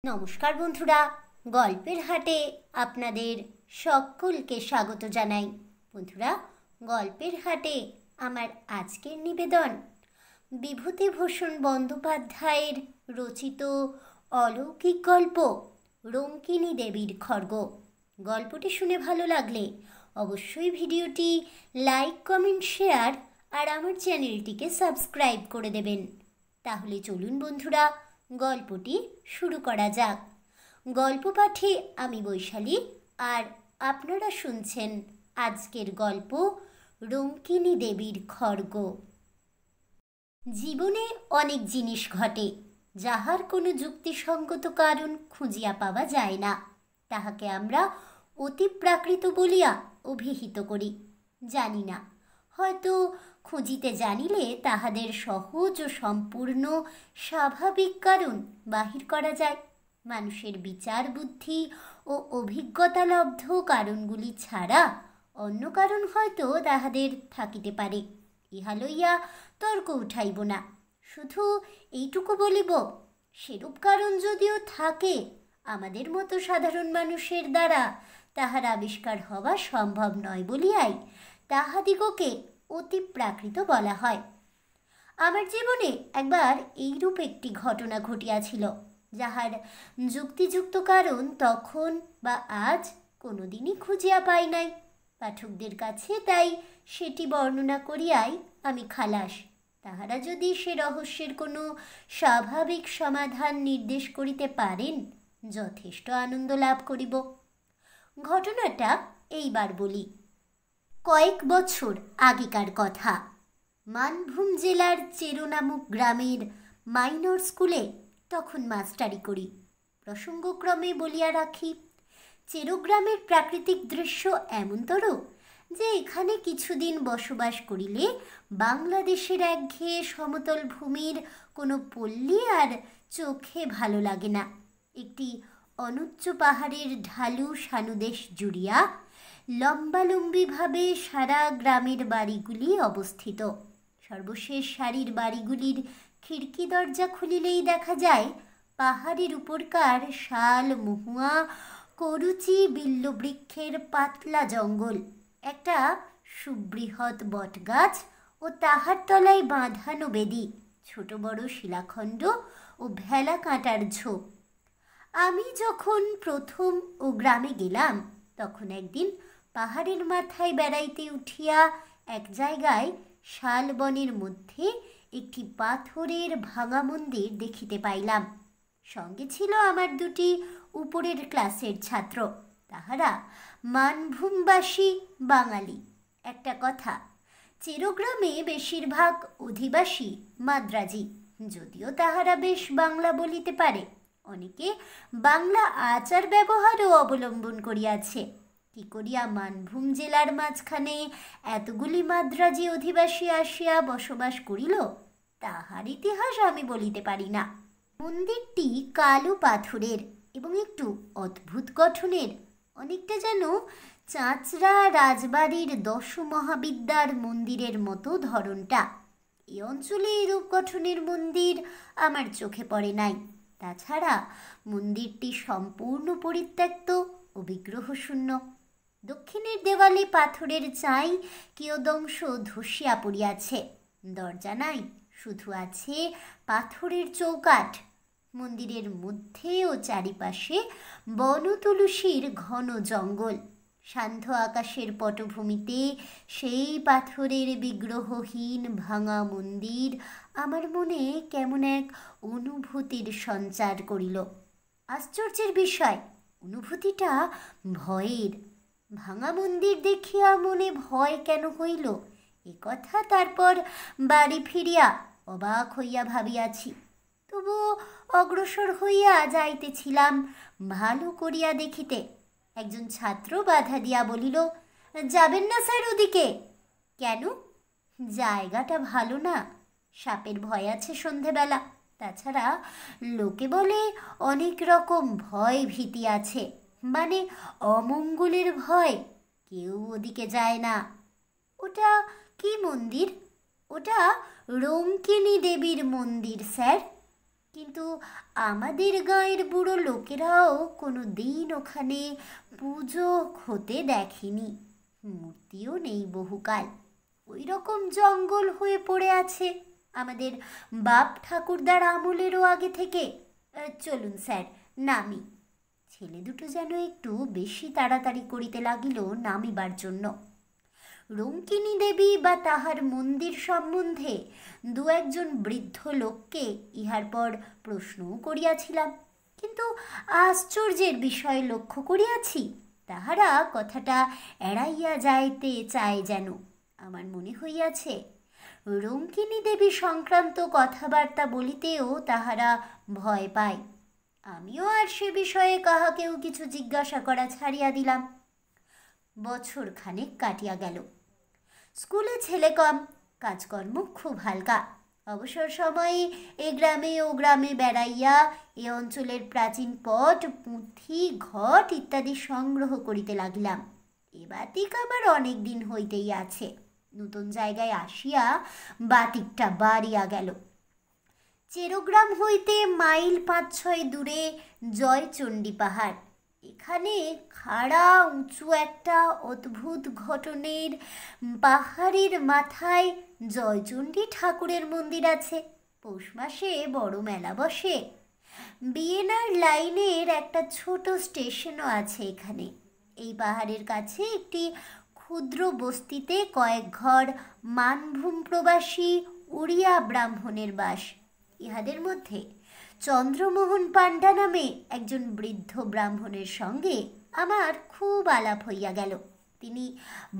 নমস্কার বন্ধুরা, গল্পের হাটে আপনাদের সকলকে স্বাগত জানাই। বন্ধুরা, গল্পের হাটে আমার আজকের নিবেদন বিভূতিভূষণ বন্দ্যোপাধ্যায়ের রচিত অলৌকিক গল্প রঙ্কিনী দেবীর খড়গ। গল্পটি শুনে ভালো লাগলে অবশ্যই ভিডিওটি লাইক, কমেন্ট, শেয়ার আর আমার চ্যানেলটিকে সাবস্ক্রাইব করে দেবেন। তাহলে চলুন বন্ধুরা, গল্পটি শুরু করা যাক। গল্প পাঠে আমি বৈশালী, আর আপনারা শুনছেন আজকের গল্প রঙ্কিনী দেবীর খড়গ। জীবনে অনেক জিনিস ঘটে, যাহার কোনো যুক্তিসঙ্গত কারণ খুঁজিয়া পাওয়া যায় না। তাহাকে আমরা অতিপ্রাকৃত বলিয়া অভিহিত করি। জানি না, হয়তো খুঁজিতে জানিলে তাহাদের সহজ ও সম্পূর্ণ স্বাভাবিক কারণ বাহির করা যায়। মানুষের বিচার বুদ্ধি ও অভিজ্ঞতালব্ধ কারণগুলি ছাড়া অন্য কারণ হয়তো তাহাদের থাকিতে পারে। ইহা লইয়া তর্ক উঠাইব না, শুধু এইটুকু বলিব, সেরূপ কারণ যদিও থাকে, আমাদের মতো সাধারণ মানুষের দ্বারা তাহার আবিষ্কার হওয়া সম্ভব নয় বলিয়াই তাহাদিগকে অতিপ্রাকৃত বলা হয়। আমার জীবনে একবার এইরূপ একটি ঘটনা ঘটিয়াছিল, যাহার যুক্তিযুক্ত কারণ তখন বা আজ কোনোদিনই খুঁজিয়া পাই নাই। পাঠকদের কাছে তাই সেটি বর্ণনা করিয়াই আমি খালাস। তাহারা যদি সে রহস্যের কোনো স্বাভাবিক সমাধান নির্দেশ করিতে পারেন, যথেষ্ট আনন্দ লাভ করিব। ঘটনাটা এইবার বলি। কয়েক বছর আগেকার কথা। মানভূম জেলার চেরো নামক গ্রামের মাইনর স্কুলে তখন মাস্টারি করি। প্রসঙ্গক্রমে বলিয়া রাখি, চেরো গ্রামের প্রাকৃতিক দৃশ্য এমনতর যে এখানে কিছুদিন বসবাস করিলে বাংলাদেশের একঘেয়ে সমতল ভূমির কোনো পল্লী আর চোখে ভালো লাগে না। একটি অনুচ্চ পাহাড়ের ঢালু সানুদেশ জুড়িয়া লম্বালম্বিভাবে সারা গ্রামের বাড়িগুলি অবস্থিত। সর্বশেষ সারির বাড়িগুলির খিড়কি দরজা খুলিলেই দেখা যায় পাহাড়ের উপরকার শাল, মহুয়া, করুচি, বিল্লবৃক্ষের পাতলা জঙ্গল, একটা সুবৃহৎ বটগাছ ও তাহার তলায় বাঁধানো বেদি, ছোট বড় শিলাখণ্ড ও ভেলা কাঁটার ঝোপ। আমি যখন প্রথম ও গ্রামে গেলাম, তখন একদিন পাহাড়ের মাথায় বেড়াইতে উঠিয়া এক জায়গায় শালবনের মধ্যে একটি পাথরের ভাঙা মন্দির দেখিতে পাইলাম। সঙ্গে ছিল আমার দুটি উপরের ক্লাসের ছাত্র, তাহারা মানভূমবাসী বাঙালি। একটা কথা, চেরোগ্রামে বেশিরভাগ অধিবাসী মাদ্রাজি, যদিও তাহারা বেশ বাংলা বলিতে পারে। অনেকে বাংলা আচার ব্যবহারও অবলম্বন করিয়াছে। কি করিয়া মানভূম জেলার মাঝখানে এতগুলি মাদ্রাজি অধিবাসী আসিয়া বসবাস করিল, তাহার ইতিহাস আমি বলিতে পারি না। মন্দিরটি কালো পাথরের এবং একটু অদ্ভুত গঠনের, অনেকটা যেন চাঁচড়া রাজবাড়ির দশ মহাবিদ্যার মন্দিরের মতো ধরনটা। এই অঞ্চলে এরূপ গঠনের মন্দির আমার চোখে পড়ে নাই। তাছাড়া মন্দিরটি সম্পূর্ণ পরিত্যক্ত ও বিগ্রহশূন্য। দক্ষিণের দেওয়ালে পাথরের চাই কিয়দংশ ধসিয়া পড়িয়াছে। দরজা নাই, শুধু আছে পাথরের চৌকাঠ। মন্দিরের মধ্যে ও চারিপাশে বনতুলসীর ঘন জঙ্গল। সান্ধ্য আকাশের পটভূমিতে সেই পাথরের বিগ্রহহীন ভাঙা মন্দির আমার মনে কেমন এক অনুভূতির সঞ্চার করিল। আশ্চর্যের বিষয়, অনুভূতিটা ভয়ের। ভাঙা মন্দির দেখিয়া মনে ভয় কেন হইল, এ কথা তারপর বাড়ি ফিরিয়া অবাক হইয়া ভাবিয়াছি। তবু অগ্রসর হইয়া যাইতেছিলাম ভালো করিয়া দেখিতে। একজন ছাত্র বাধা দিয়া বলিল, যাবেন না স্যার ওদিকে। কেন? জায়গাটা ভালো না, সাপের ভয় আছে সন্ধেবেলা। তাছাড়া লোকে বলে অনেক রকম ভয় ভীতি আছে, মানে অমঙ্গলের ভয়। কেউ ওদিকে যায় না। ওটা কি মন্দির? ওটা রঙ্কিনী দেবীর মন্দির স্যার। কিন্তু আমাদের গাঁয়ের বুড়ো লোকেরাও কোনো দিন ওখানে পুজো হতে দেখেনি, মূর্তিও নেই বহুকাল। ওই রকম জঙ্গল হয়ে পড়ে আছে আমাদের বাপ ঠাকুরদার আমলেরও আগে থেকে। চলুন স্যার, নামি। ছেলে দুটো যেন একটু বেশি তাড়াতাড়ি করিতে লাগিল নামিবার জন্য। রঙ্কিনী দেবী বা তাহার মন্দির সম্বন্ধে দু একজন বৃদ্ধ লোককে ইহার পর প্রশ্নও করিয়াছিলাম, কিন্তু আশ্চর্যের বিষয় লক্ষ্য করিয়াছি, তাহারা কথাটা এড়াইয়া যাইতে চায় যেন। আমার মনে হইয়াছে রঙ্কিনী দেবী সংক্রান্ত কথাবার্তা বলিতেও তাহারা ভয় পায়। আমিও আর সে বিষয়ে কাহাকেও কিছু জিজ্ঞাসা করা ছাড়িয়া দিলাম। বছর খানেক কাটিয়া গেল। স্কুলে ছেলে কম, কাজকর্ম খুব হালকা। অবসর সময়ে এ গ্রামে ও গ্রামে বেড়াইয়া এ অঞ্চলের প্রাচীন পট, পুঁথি, ঘট ইত্যাদি সংগ্রহ করিতে লাগিলাম। এ বাতিক আবার অনেক দিন হইতেই আছে। নতুন জায়গায় আসিয়া বাতিকটা বাড়িয়া গেল। চেরোগ্রাম হইতে মাইল 5-6 দূরে জয়চণ্ডী পাহাড়। এখানে খাড়া উঁচু একটা অদ্ভুত ঘটনের পাহাড়ের মাথায় জয়চণ্ডী ঠাকুরের মন্দির আছে। পৌষ মাসে বড় মেলা বসে। বিএনআর লাইনের একটা ছোট স্টেশনও আছে এখানে। এই পাহাড়ের কাছে একটি ক্ষুদ্র বস্তিতে কয়েক ঘর মানভূম প্রবাসী উড়িয়া ব্রাহ্মণের বাস। ইহাদের মধ্যে চন্দ্রমোহন পাণ্ডা নামে একজন বৃদ্ধ ব্রাহ্মণের সঙ্গে আমার খুব আলাপ হইয়া গেল। তিনি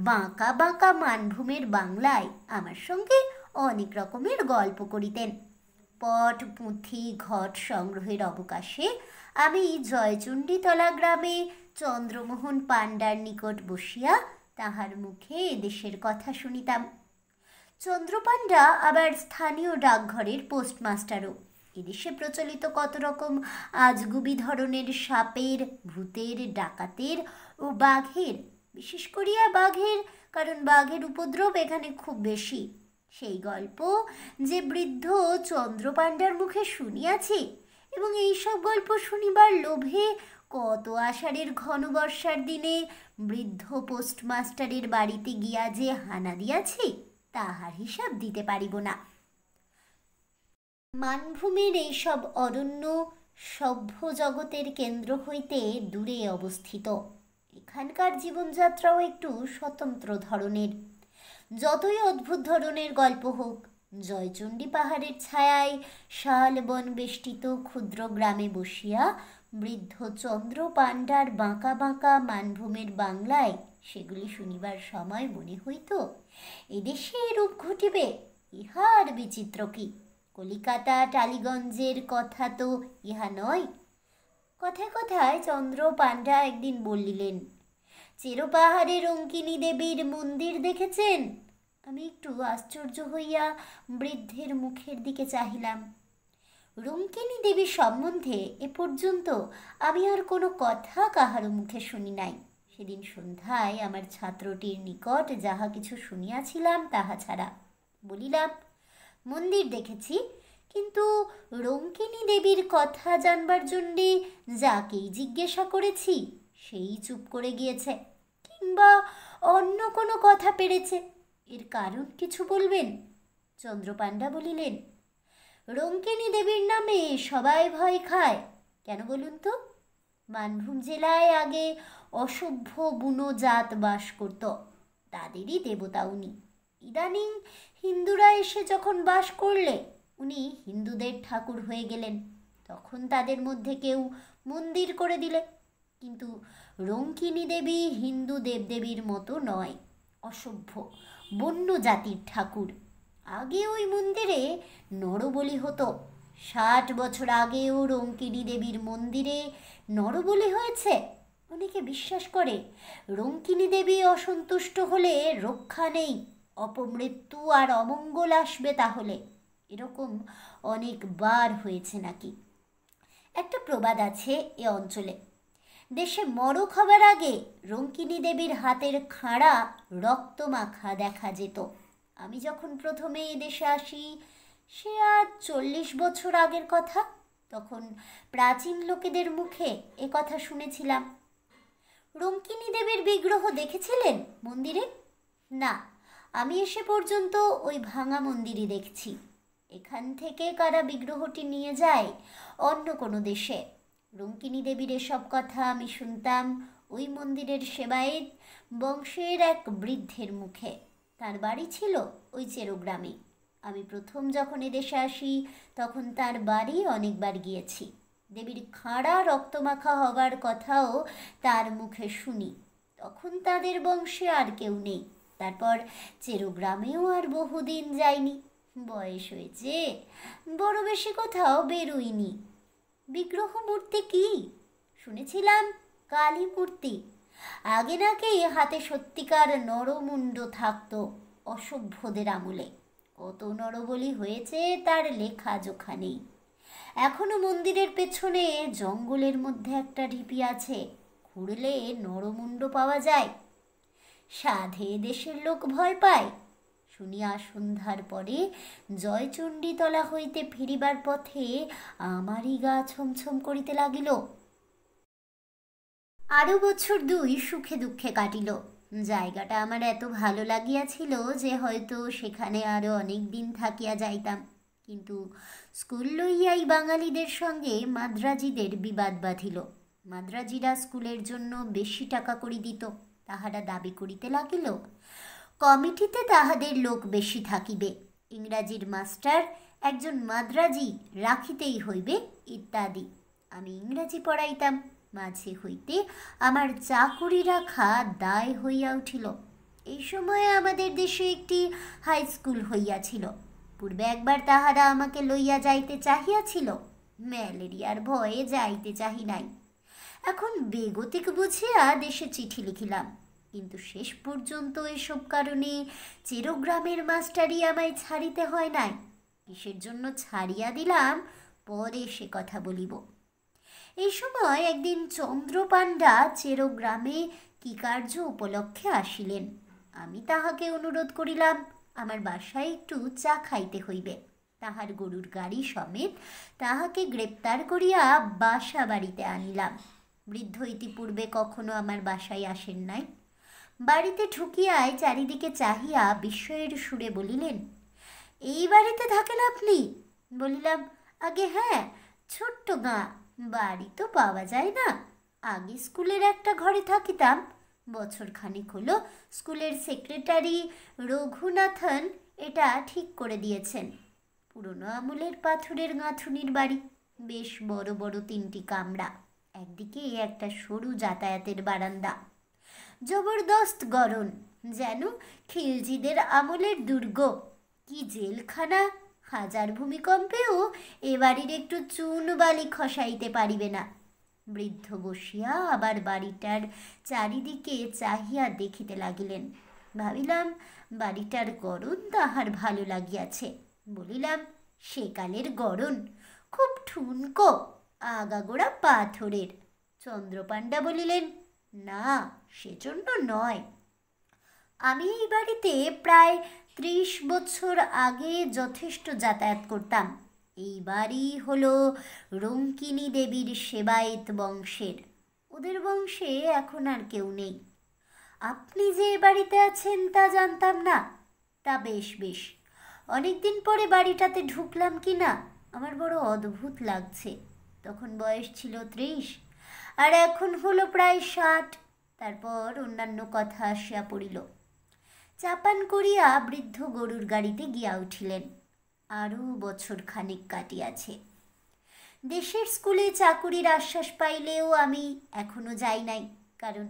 বাঁকা বাঁকা মানভূমের বাংলায় আমার সঙ্গে অনেক রকমের গল্প করিতেন। পট, পুঁথি, ঘট সংগ্রহের অবকাশে আমি জয়চণ্ডীতলা গ্রামে চন্দ্রমোহন পাণ্ডার নিকট বসিয়া তাহার মুখে এদেশের কথা শুনিতাম। চন্দ্রপাণ্ডা আবার স্থানীয় ডাকঘরের পোস্টমাস্টারও। এদেশে প্রচলিত কত রকম আজগুবি ধরনের সাপের, ভূতের, ডাকাতের ও বাঘের, বিশেষ করিয়া বাঘের, কারণ বাঘের উপদ্রব এখানে খুব বেশি, সেই গল্প যে বৃদ্ধ চন্দ্রপাণ্ডার মুখে শুনিয়াছি, এবং এইসব গল্প শুনিবার লোভে কত আষাঢ়ের ঘন বর্ষার দিনে বৃদ্ধ পোস্টমাস্টারের বাড়িতে গিয়া যে হানা দিয়াছি, তাহার হিসাব দিতে পারিব না। মানভূমের এইসব অরণ্য সভ্য জগতের কেন্দ্র হইতে দূরে অবস্থিত। এখানকার জীবনযাত্রাও একটু স্বতন্ত্র ধরনের। যতই অদ্ভুত ধরনের গল্প হোক, জয়চণ্ডী পাহাড়ের ছায়ায় শালবন বেষ্টিত ক্ষুদ্র গ্রামে বসিয়া বৃদ্ধ চন্দ্র পাণ্ডার বাঁকা বাঁকা মানভূমের বাংলায় সেগুলি শুনিবার সময় মনে হইত, এদেশে এরূপ ঘটিবে, ইহার বিচিত্র কি! কলিকাতা টালিগঞ্জের কথা তো ইহা নয়। কথায় কথায় চন্দ্র পাণ্ডা একদিন বলিলেন, চেরো পাহাড়ে রঙ্কিনী দেবীর মন্দির দেখেছেন? আমি একটু আশ্চর্য হইয়া বৃদ্ধের মুখের দিকে চাহিলাম। রঙ্কিনী দেবী সম্বন্ধে এ পর্যন্ত আমি আর কোনো কথা কাহারও মুখে শুনি নাই। সেদিন সন্ধ্যায় আমার ছাত্রটির নিকট যাহা কিছু শুনিয়াছিলাম তাহা ছাড়া। বলিলাম, মন্দির দেখেছি, কিন্তু রঙ্কিনী দেবীর কথা জানবার জন্যে যাকেই জিজ্ঞাসা করেছি সেই চুপ করে গিয়েছে, কিংবা অন্য কোনো কথা পেরেছে। এর কারণ কিছু বলবেন? চন্দ্রপাণ্ডা বলিলেন, রঙ্কিনী দেবীর নামে সবাই ভয় খায়। কেন বলুন তো? মানভূম জেলায় আগে অসভ্য বুনো জাত বাস করত, তাদেরই দেবতা উনি। ইদানিং হিন্দুরা এসে যখন বাস করলে, উনি হিন্দুদের ঠাকুর হয়ে গেলেন। তখন তাদের মধ্যে কেউ মন্দির করে দিলে। কিন্তু রঙ্কিনী দেবী হিন্দু দেবদেবীর মতো নয়, অসভ্য বন্য জাতির ঠাকুর। আগে ওই মন্দিরে নরবলি হতো। 60 বছর আগেও রঙ্কিনী দেবীর মন্দিরে নরবলি হয়েছে। অনেকে বিশ্বাস করে রঙ্কিনী দেবী অসন্তুষ্ট হলে রক্ষা নেই, অপমৃত্যু আর অমঙ্গল আসবে তাহলে। এরকম অনেকবার হয়েছে নাকি। একটা প্রবাদ আছে এ অঞ্চলে, দেশে মরক হবার আগে রঙ্কিনী দেবীর হাতের খাড়া রক্তমাখা দেখা যেত। আমি যখন প্রথমে এ দেশে আসি, সে আজ 40 বছর আগের কথা। তখন প্রাচীন লোকেদের মুখে এ কথা শুনেছিলাম। রঙ্কিনী দেবীর বিগ্রহ দেখেছিলেন মন্দিরে? না, আমি এসে পর্যন্ত ওই ভাঙা মন্দিরই দেখছি। এখান থেকে কারা বিগ্রহটি নিয়ে যায় অন্য কোনো দেশে। রঙ্কিনী দেবীর এসব কথা আমি শুনতাম ওই মন্দিরের সেবায়েত বংশের এক বৃদ্ধের মুখে। তার বাড়ি ছিল ওই চেরোগ্রামে। আমি প্রথম যখন এদেশে আসি তখন তার বাড়ি অনেকবার গিয়েছি। দেবীর খাঁড়া রক্তমাখা হবার কথাও তার মুখে শুনি। তখন তাদের বংশে আর কেউ নেই। তারপর চেরোগ্রামেও আর বহুদিন যায়নি। বয়স হয়েছে, বড় বেশি কোথাও বেরোইনি। বিগ্রহ মূর্তি কি? শুনেছিলাম কালী মূর্তি। আগে নাকি হাতে সত্যিকার নরমুণ্ড থাকতো অসভ্যদের আমলে। কত নরবলি হয়েছে তার লেখা জোখা নেই। এখনো মন্দিরের পেছনে জঙ্গলের মধ্যে একটা ঢিপি আছে, খুঁড়লে নরমুণ্ড পাওয়া যায়। সাধে দেশের লোক ভয় পায় শুনিয়া সন্ধ্যার পরে জয়চণ্ডীতলা হইতে ফিরিবার পথে আমারই গা ছমছম করিতে লাগিল। আরও বছর 2 সুখে দুঃখে কাটিল। জায়গাটা আমার এত ভালো লাগিয়াছিল যে হয়তো সেখানে আরও অনেক দিন থাকিয়া যাইতাম। কিন্তু স্কুল লইয়াই বাঙালিদের সঙ্গে মাদ্রাজিদের বিবাদ বাঁধিল। মাদ্রাজিরা স্কুলের জন্য বেশি টাকা করি দিত। তাহারা দাবি করিতে লাগিল কমিটিতে তাহাদের লোক বেশি থাকিবে, ইংরাজির মাস্টার একজন মাদ্রাজি রাখিতেই হইবে ইত্যাদি। আমি ইংরাজি পড়াইতাম। মাঝে হইতে আমার চাকুরি রাখা দায় হইয়া উঠিল। এই সময়ে আমাদের দেশে একটি হাই স্কুল হইয়াছিল। পূর্বে একবার তাহারা আমাকে লইয়া যাইতে চাহিয়াছিল। ম্যালেরিয়ার ভয়ে যাইতে চাহি নাই। এখন বেগতিক বুঝিয়া দেশে চিঠি লিখিলাম, কিন্তু শেষ পর্যন্ত এসব কারণে চেরোগ্রামের মাস্টারই আমায় ছাড়িতে হয় নাই। কিসের জন্য ছাড়িয়া দিলাম পরে সে কথা বলিব। এই সময় একদিন চন্দ্রপাণ্ডা চেরোগ্রামে কি কার্য উপলক্ষে আসিলেন। আমি তাহাকে অনুরোধ করিলাম আমার বাসায় একটু চা খাইতে হইবে। তাহার গরুর গাড়ি সমেত তাহাকে গ্রেপ্তার করিয়া বাসা বাড়িতে আনিলাম। বৃদ্ধ ইতিপূর্বে কখনো আমার বাসায় আসেন নাই। বাড়িতে ঢুকিয়াই চারিদিকে চাহিয়া বিস্ময়ের সুরে বলিলেন, এই বাড়িতে থাকেন আপনি? বলিলাম, আগে হ্যাঁ, ছোট্ট গাঁ, বাড়ি তো পাওয়া যায় না। আগে স্কুলের একটা ঘরে থাকিতাম। বছর খানিক হলো স্কুলের সেক্রেটারি রঘুনাথন এটা ঠিক করে দিয়েছেন। পুরনো আমলের পাথরের গাঁথুনির বাড়ি, বেশ বড় বড় 3টি কামরা, একদিকে একটা সরু যাতায়াতের বারান্দা। জবরদস্ত গরম, যেন খিলজিদের আমলের দুর্গ। কি জেলখানা! হাজার ভূমিকম্পেও এ বাড়ির একটু চুন বালি খসাইতে পারিবে না। বৃদ্ধ বসিয়া আবার বাড়িটার চারিদিকে চাহিয়া দেখিতে লাগিলেন। ভাবিলাম বাড়িটার গড়ন তাহার ভালো লাগিয়াছে। বলিলাম, সেকালের গড়ন, খুব ঠুনকো, আগাগোড়া পাথরের। চন্দ্রপাণ্ডা বলিলেন, না, সেজন্য নয়। আমি এই বাড়িতে প্রায় 30 বছর আগে যথেষ্ট যাতায়াত করতাম। এই বাড়ি হলো রঙ্কিনী দেবীর সেবায়েত বংশের। ওদের বংশে এখন আর কেউ নেই। আপনি যে এ বাড়িতে আছেন তা জানতাম না। তা বেশ বেশ, অনেকদিন পরে বাড়িটাতে ঢুকলাম কি না আমার বড় অদ্ভুত লাগছে। তখন বয়স ছিল 30, আর এখন হলো প্রায় 60। তারপর অন্যান্য কথা আসিয়া পড়িল। চাপান করিয়া বৃদ্ধ গরুর গাড়িতে গিয়া উঠিলেন। আরও বছর খানিক কাটিয়াছে। দেশের স্কুলে চাকুরির আশ্বাস পাইলেও আমি এখনো যাই নাই, কারণ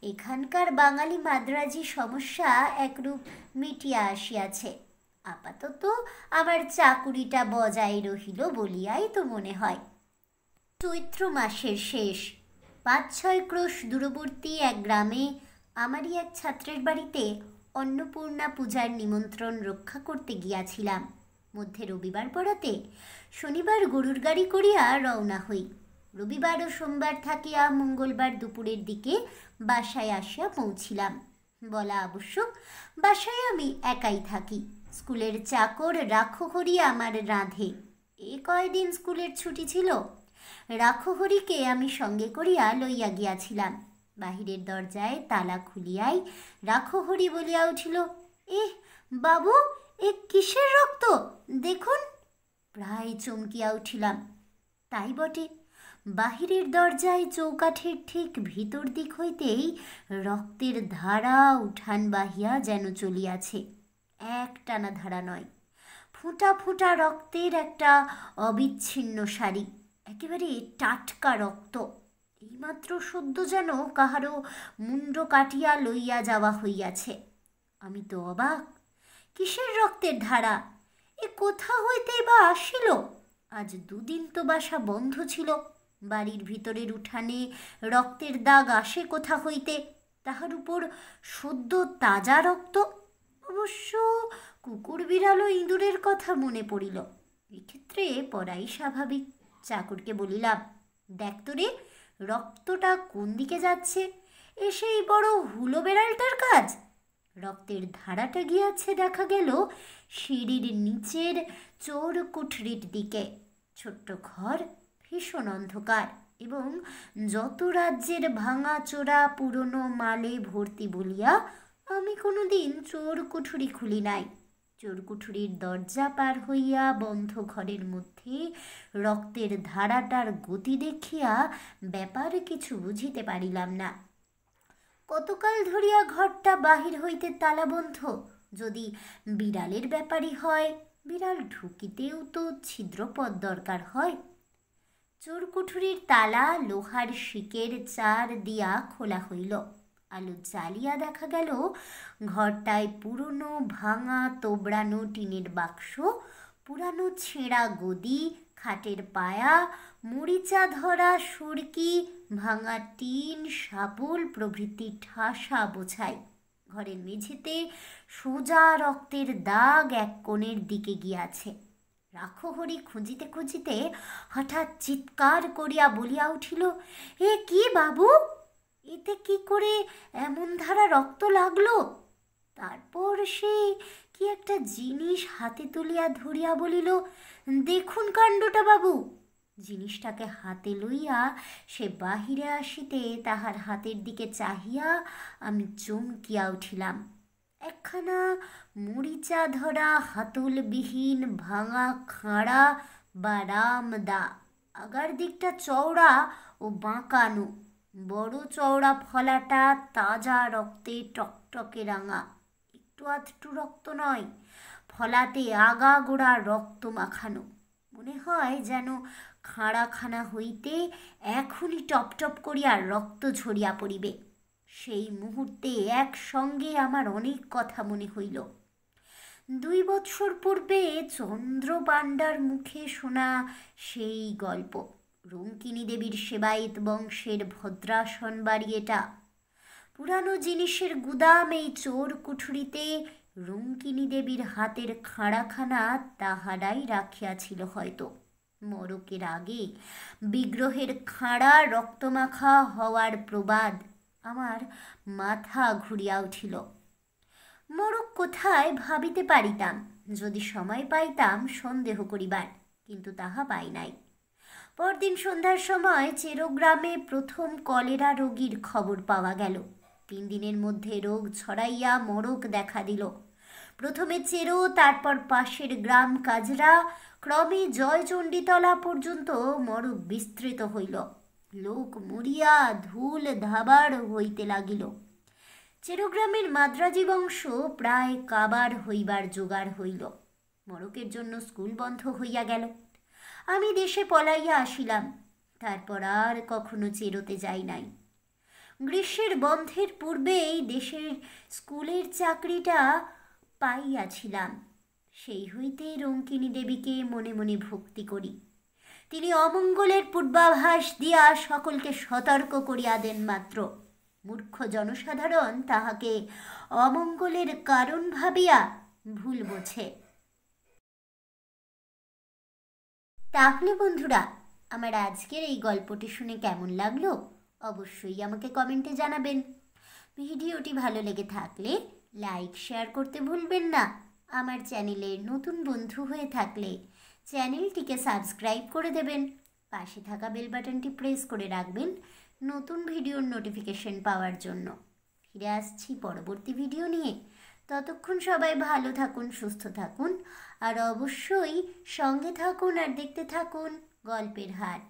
এখানকার বাঙালি মাদ্রাজি সমস্যা একরূপ মিটিয়া আসিয়াছে। আপাতত আমার চাকুরিটা বজায় রহিল বলিয়াই তো মনে হয়। চৈত্র মাসের শেষ, 5-6 ক্রোশ দূরবর্তী এক গ্রামে আমারই এক ছাত্রের বাড়িতে অন্নপূর্ণা পূজার নিমন্ত্রণ রক্ষা করতে গিয়াছিলাম। মধ্যে রবিবার পড়াতে শনিবার গরুর গাড়ি করিয়া রওনা হই। রবিবার ও সোমবার থাকিয়া মঙ্গলবার দুপুরের দিকে বাসায় আসিয়া পৌঁছিলাম। বলা আবশ্যক, বাসায় আমি একাই থাকি। স্কুলের চাকর রাখো করিয়া আমার রাঁধে। এ কয়দিন স্কুলের ছুটি ছিল। রাখহরিকে আমি সঙ্গে করিয়া লইয়া গিয়াছিলাম। বাহিরের দরজায় তালা খুলিয়াই রাখহরি বলিয়া উঠিল, এহ বাবু, এ কিসের রক্ত দেখুন। প্রায় চমকিয়া উঠিলাম। তাই বটে, বাহিরের দরজায় চৌকাঠের ঠিক ভিতর দিক হইতেই রক্তের ধারা উঠান বাহিয়া যেন চলিয়াছে। একটানা ধারা নয়, ফোঁটা ফোঁটা রক্তের একটা অবিচ্ছিন্ন সারি, একেবারে টাটকা রক্ত। এইমাত্র সদ্য যেন কাহারও মুন্ড কাটিয়া লইয়া যাওয়া হইয়াছে। আমি তো অবাক। কিসের রক্তের ধারা? এ কোথা হইতেই বা আসিল? আজ দুদিন তো বাসা বন্ধ ছিল। বাড়ির ভিতরের উঠানে রক্তের দাগ আসে কোথা হইতে? তাহার উপর সদ্য তাজা রক্ত। অবশ্য কুকুর বিড়াল ও ইঁদুরের কথা মনে পড়িল। এক্ষেত্রে পড়াই স্বাভাবিক। চাকরকে বলিলাম, দেখ তো রে, রক্তটা কোন দিকে যাচ্ছে? এসেই বড় হুলো বেড়ালটার কাজ। রক্তের ধারাটা গিয়াছে দেখা গেল সিঁড়ির নিচের চোর কুঠরির দিকে। ছোট্ট ঘর, ভীষণ অন্ধকার এবং যত রাজ্যের ভাঙা চোরা পুরনো মালে ভর্তি বলিয়া আমি কোনোদিন চোর কুঠুরি খুলি নাই। চোর কুঠুরির দরজা পার হইয়া বন্ধ ঘরের মধ্যে রক্তের ধারাটার গতি দেখিয়া ব্যাপার কিছু বুঝিতে পারিলাম না। কতকাল ধরিয়া ঘরটা বাহির হইতে তালাবন্ধ। যদি বিড়ালের ব্যাপারই হয়, বিড়াল ঢুকিতেও তো ছিদ্রপথ দরকার হয়। চোর কুঠুরির তালা লোহার শিকের চার দিয়া খোলা হইল। আলো জ্বালিয়া দেখা গেল ঘরটায় পুরনো ভাঙা তোবড়ানো টিনের বাক্স, পুরানো ছেঁড়া গদি, খাটের পায়া, মরিচা ধরা সুরকি, ভাঙা টিন, শাবল প্রভৃতি ঠাসা বোঝাই। ঘরের মেঝেতে সোজা রক্তের দাগ এক কোণের দিকে গিয়াছে। রাখহরি খুঁজিতে খুঁজিতে হঠাৎ চিৎকার করিয়া বলিয়া উঠিল, এ কি বাবু, এতে কি করে এমন ধারা রক্ত লাগলো? তারপর সে কি একটা জিনিস হাতে তুলিয়া ধরিয়া বলিল, দেখুন কাণ্ডটা বাবু। জিনিসটাকে হাতে লইয়া সে বাহিরে আসিতে তাহার হাতের দিকে চাহিয়া আমি চমকিয়া উঠিলাম। একখানা মরিচা ধরা হাতলবিহীন ভাঙা খাঁড়া বা রামদা, আগার দিকটা চওড়া ও বাঁকানো, বড় চওড়া ফলাটা তাজা রক্তে টকটকে রাঙা। একটু আধটু রক্ত নয়, ফলাতে আগা গোড়া রক্ত মাখানো। মনে হয় যেন খাঁড়াখানা হইতে এখনই টপটপ করিয়া রক্ত ঝরিয়া পড়িবে। সেই মুহূর্তে একসঙ্গে আমার অনেক কথা মনে হইল। 2 বৎসর পূর্বে চন্দ্রপাণ্ডার মুখে শোনা সেই গল্প। রঙ্কিনী দেবীর সেবায়েত বংশের ভদ্রাসন বাড়ি এটা। পুরানো জিনিসের গুদাম এই চোর কুঠুরিতে রঙ্কিনী দেবীর হাতের খাঁড়াখানা তাহারাই রাখিয়াছিল হয়তো। মরকের আগে বিগ্রহের খাঁড়া রক্তমাখা হওয়ার প্রবাদ আমার মাথা ঘুরিয়া উঠিল। মরক কোথায় ভাবিতে পারিতাম, যদি সময় পাইতাম সন্দেহ করিবার, কিন্তু তাহা পাই নাই। পরদিন সন্ধ্যার সময় চেরোগ্রামে প্রথম কলেরা রোগীর খবর পাওয়া গেল। 3 দিনের মধ্যে রোগ ছড়াইয়া মরক দেখা দিল। প্রথমে চেরো, তারপর পাশের গ্রাম কাজরা, ক্রমে জয়চণ্ডীতলা পর্যন্ত মরক বিস্তৃত হইল। লোক মরিয়া ধুল ধাবার হইতে লাগিল। চেরোগ্রামের মাদ্রাজি বংশ প্রায় কাবার হইবার জোগাড় হইল। মরকের জন্য স্কুল বন্ধ হইয়া গেল। আমি দেশে পলাইয়া আসিলাম। তারপর আর কখনো চেরোতে যাই নাই। গ্রীষ্মের বন্ধের পূর্বেই দেশের স্কুলের চাকরিটা পাইয়াছিলাম। সেই হইতে রঙ্কিনী দেবীকে মনে মনে ভক্তি করি। তিনি অমঙ্গলের পূর্বাভাস দিয়া সকলকে সতর্ক করিয়া দেন মাত্র। মূর্খ জনসাধারণ তাহাকে অমঙ্গলের কারণ ভাবিয়া ভুল বোঝে। তাহলে বন্ধুরা, আমার আজকের এই গল্পটি শুনে কেমন লাগলো অবশ্যই আমাকে কমেন্টে জানাবেন। ভিডিওটি ভালো লেগে থাকলে লাইক শেয়ার করতে ভুলবেন না। আমার চ্যানেলের নতুন বন্ধু হয়ে থাকলে চ্যানেলটিকে সাবস্ক্রাইব করে দেবেন, পাশে থাকা বেল বাটনটি প্রেস করে রাখবেন নতুন ভিডিওর নোটিফিকেশন পাওয়ার জন্য। ফিরে আসছি পরবর্তী ভিডিও নিয়ে। ততক্ষণ সবাই ভালো থাকুন, সুস্থ থাকুন, আর অবশ্যই সঙ্গে থাকুন আর দেখতে থাকুন গল্পের হাট।